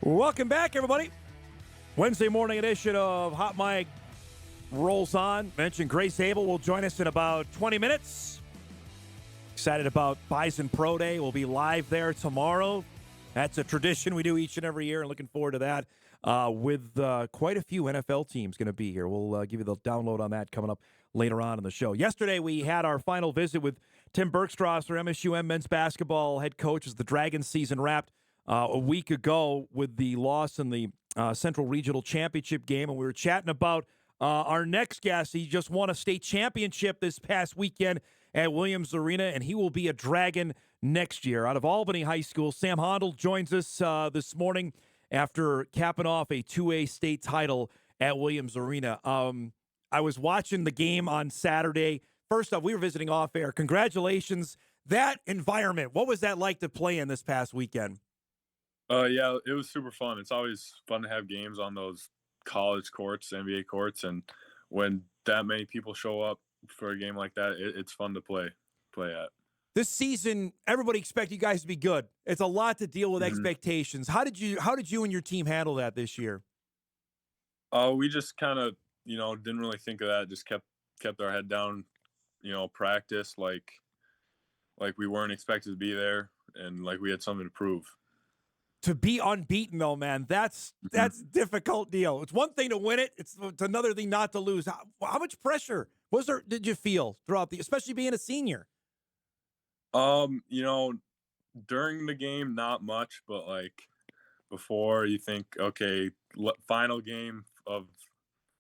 Welcome back, everybody. Wednesday morning edition of Hot Mic rolls on. Mentioned Grace Abel will join us in about 20 minutes. Excited about Bison Pro Day. We'll be live there tomorrow. That's a tradition we do each and every year, and looking forward to that with quite a few NFL teams going to be here. We'll give you the download on that coming up later on in the show. Yesterday, we had our final visit with Tim Bergstrasser, MSUM men's basketball head coach, as the Dragons season wrapped a week ago with the loss in the Central Regional Championship game, and we were chatting about our next guest. He just won a state championship this past weekend at Williams Arena, and he will be a Dragon next year. Out of Albany High School, Sam Hondl joins us this morning after capping off a 2A state title at Williams Arena. I was watching the game on Saturday. First off, we were visiting off air. Congratulations. That environment, what was that like to play in this past weekend? Yeah, it was super fun. It's always fun to have games on those college courts, NBA courts, and when that many people show up for a game like that, it's fun to play at. This season, everybody expected you guys to be good. It's a lot to deal with expectations. How did you and your team handle that this year? We just kind of, didn't really think of that. Just kept our head down, practice like we weren't expected to be there, and like we had something to prove. To be unbeaten, though, man, that's a difficult deal. It's one thing to win it. It's another thing not to lose. How much pressure did you feel throughout especially being a senior? During the game, not much, but like before, you think, okay, final game of,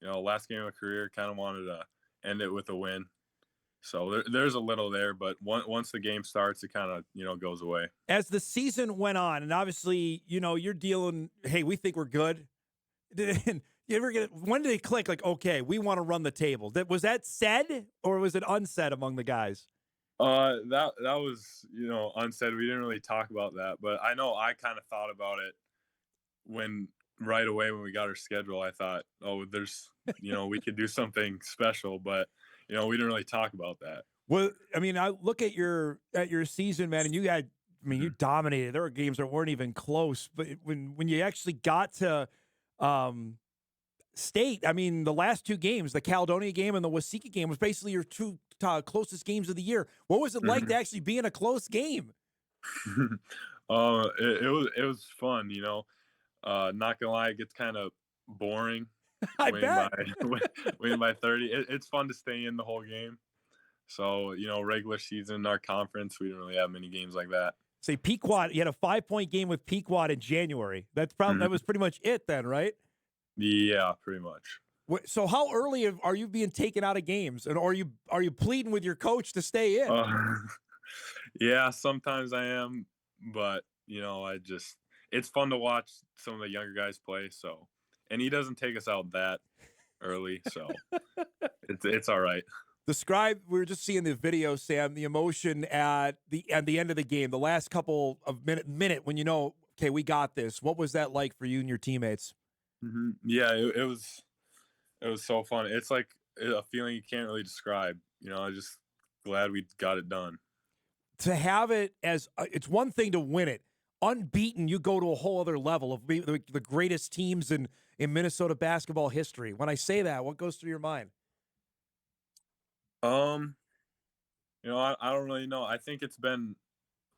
last game of a career, kind of wanted to end it with a win. So there's a little there, but once the game starts, it kind of, goes away. As the season went on, and obviously, you're dealing, hey, we think we're good. When did it click? Like, okay, we want to run the table. Was that said or was it unsaid among the guys? That was, unsaid. We didn't really talk about that, but I know I kind of thought about it right away when we got our schedule. I thought, oh, there's, we could do something special, but we didn't really talk about that. Well, I mean, I look at your season, man, and you dominated. There were games that weren't even close, but when you actually got to state, I mean, the last two games, the Caledonia game and the Waseca game, was basically your two closest games of the year. What was it like to actually be in a close game? It was fun, not gonna lie, it gets kind of boring. I bet. Winning by 30. It's fun to stay in the whole game. So, regular season, our conference, we didn't really have many games like that. Say Pequot, you had a 5-point game with Pequot in January. That's probably that was pretty much it then, right? Yeah, pretty much. So how early are you being taken out of games, and are you pleading with your coach to stay in? Yeah, sometimes I am, but it's fun to watch some of the younger guys play. So. And he doesn't take us out that early, so it's all right. Describe. We were just seeing the video, Sam. The emotion at the end of the game, the last couple of minute when okay, we got this. What was that like for you and your teammates? Yeah, it was so fun. It's like a feeling you can't really describe. I'm just glad we got it done. To have it it's one thing to win it. Unbeaten, you go to a whole other level of the greatest teams in Minnesota basketball history. When I say that, what goes through your mind? I don't really know. I think it's been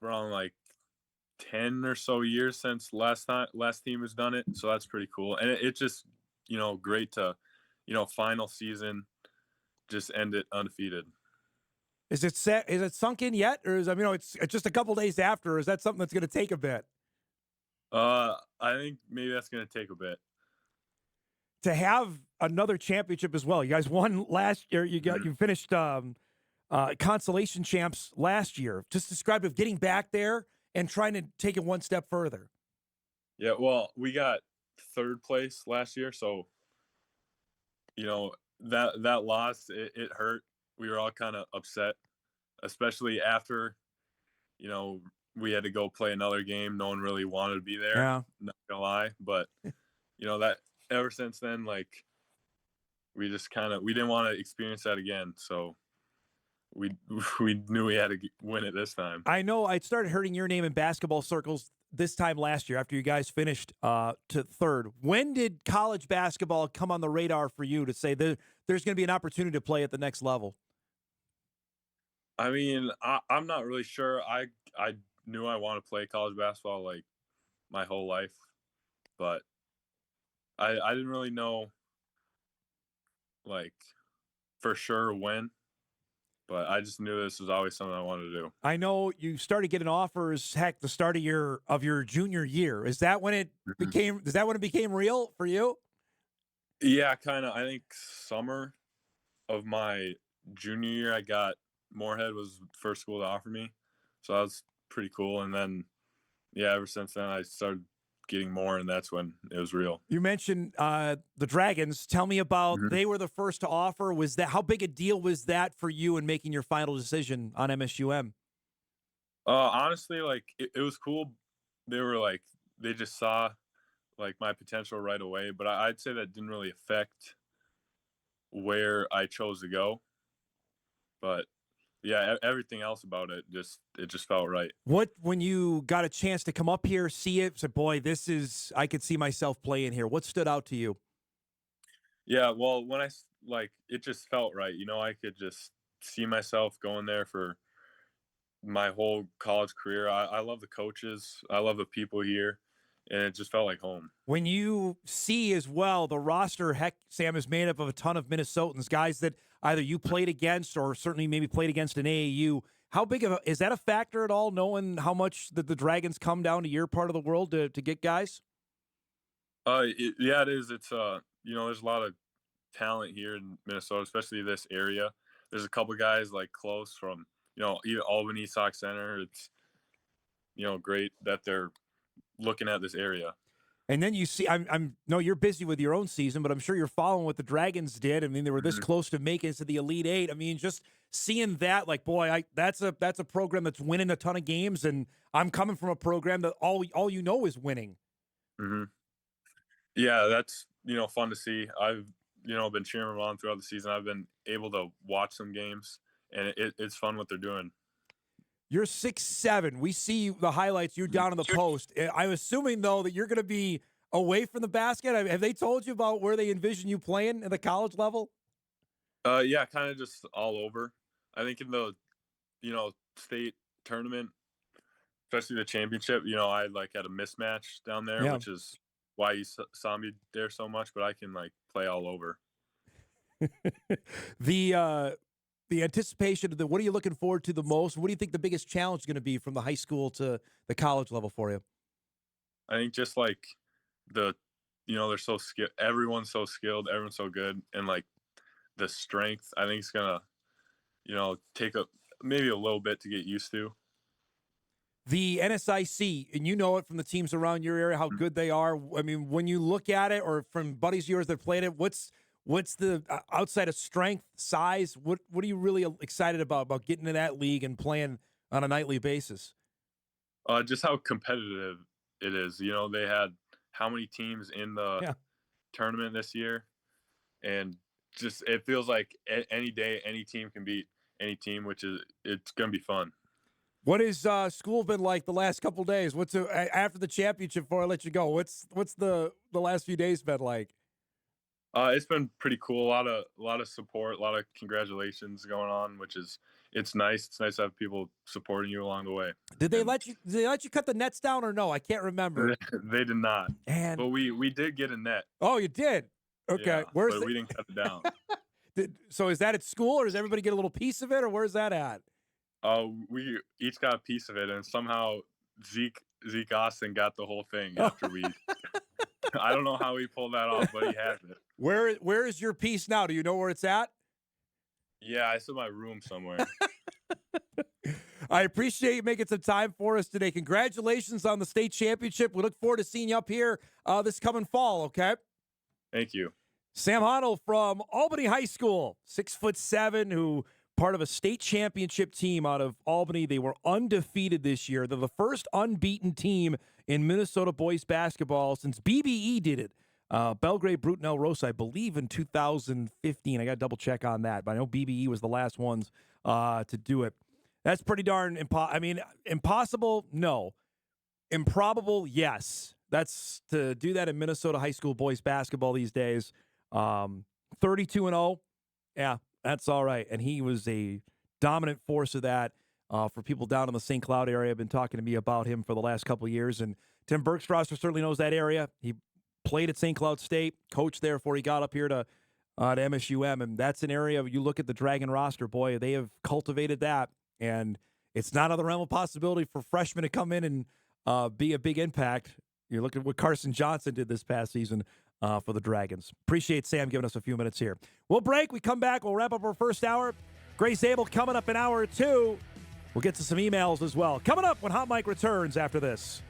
around like 10 or so years since last team has done it. So that's pretty cool. And it's just, great to, final season, just end it undefeated. Is it set? Is it sunk in yet, or it's just a couple days after? Or is that something that's going to take a bit? I think maybe that's going to take a bit. To have another championship as well. You guys won last year. You finished consolation champs last year. Just describe it, getting back there and trying to take it one step further. Yeah, well, we got third place last year, so that loss it hurt. We were all kind of upset, especially after, we had to go play another game. No one really wanted to be there. Yeah. Not gonna lie, but that ever since then, like we just we didn't want to experience that again. So we knew we had to win it this time. I know I started hurting your name in basketball circles this time last year after you guys finished to third. When did college basketball come on the radar for you to say there's going to be an opportunity to play at the next level? I mean, I'm not really sure. I knew I wanted to play college basketball like my whole life, but I didn't really know like for sure when. But I just knew this was always something I wanted to do. I know you started getting offers, heck, the start of your junior year. Is that when it became? Is that when it became real for you? Yeah, kind of. I think summer of my junior year, I got Moorhead was the first school to offer me, so that was pretty cool. And then, yeah, ever since then, I started getting more, and that's when it was real. You mentioned the Dragons. Tell me about. Mhm. They were the first to offer. Was that how big a deal was that for you in making your final decision on MSUM? Honestly, like it was cool. They were like they just saw like my potential right away, but I'd say that didn't really affect where I chose to go. But yeah, everything else about it just felt right. What when you got a chance to come up here, see it, said, "Boy, this is I could see myself playing here." What stood out to you? Yeah, well, when like it just felt right. I could just see myself going there for my whole college career. I love the coaches. I love the people here, and it just felt like home. When you see as well the roster, heck, Sam is made up of a ton of Minnesotans, guys that either you played against or certainly maybe played against in AAU. How big of is that a factor at all? Knowing how much the Dragons come down to your part of the world to get guys. Yeah, it is. It's there's a lot of talent here in Minnesota, especially this area. There's a couple guys like close from even Albany Sox Center. It's great that they're looking at this area. And then you see, I'm no, you're busy with your own season, but I'm sure you're following what the Dragons did. I mean, they were this Mhm. close to making it to the Elite Eight. I mean, just seeing that, like, boy, that's a program that's winning a ton of games, and I'm coming from a program that all you know is winning. Mhm. Yeah, that's fun to see. I've been cheering them on throughout the season. I've been able to watch some games, and it's fun what they're doing. You're 6'7". We see the highlights. You're down in the post. I'm assuming though that you're going to be away from the basket. Have they told you about where they envision you playing at the college level? Yeah, kind of just all over. I think in the state tournament, especially the championship, I like had a mismatch down there, Yeah. which is why you saw me there so much. But I can like play all over. the the anticipation of the what are you looking forward to the most? What do you think the biggest challenge is going to be from the high school to the college level for you? I think just like the, they're so skilled. Everyone's so skilled. Everyone's so good, and like the strength. I think it's gonna, take maybe a little bit to get used to. The NSIC, and you know it from the teams around your area, how good they are. I mean, when you look at it, or from buddies of yours that played it, what's the outside of strength, size? What are you really excited about getting to that league and playing on a nightly basis? Just how competitive it is. They had how many teams in the Yeah. tournament this year, and just it feels like any day any team can beat any team, which is it's gonna be fun. What has school been like the last couple days? What's after the championship? Before I let you go, what's the last few days been like? It's been pretty cool. A lot of support, a lot of congratulations going on, which is it's nice. It's nice to have people supporting you along the way. Did they And let you? Did they let you cut the nets down or no? I can't remember. they did not, And but we did get a net. oh, you did. Okay, Yeah, where's but the? we didn't cut it down. So is that at school, or does everybody get a little piece of it, or where's that at? We each got a piece of it, and somehow Zeke Austin got the whole thing Oh. after we. I don't know how he pulled that off, but he has it. Where is your piece now? Do you know where it's at? Yeah, it's in my room somewhere. I appreciate you making some time for us today. Congratulations on the state championship. We look forward to seeing you up here this coming fall. Okay. Thank you. Sam Hondl from Albany High School, 6'7", who part of a state championship team out of Albany. They were undefeated this year. They're the first unbeaten team in Minnesota boys basketball since BBE did it. Belgrade Brute and El Rosa, I believe, in 2015. I got to double check on that, but I know BBE was the last ones to do it. That's pretty darn impossible. No, Improbable, yes. That's to do that in Minnesota high school boys basketball these days. 32-0, yeah, that's all right. And he was a dominant force of that for people down in the St. Cloud area. Have been talking to me about him for the last couple of years. And Tim Bergstrasser certainly knows that area. He played at St. Cloud State, coached there before he got up here to MSUM. And that's an area, you look at the Dragon roster, boy, they have cultivated that. And it's not out of the realm of possibility for freshmen to come in and be a big impact. You look at what Carson Johnson did this past season for the Dragons. Appreciate Sam giving us a few minutes here. We'll break. We come back. We'll wrap up our first hour. Grace Abel coming up in hour 2. We'll get to some emails as well. Coming up when Hot Mike returns after this.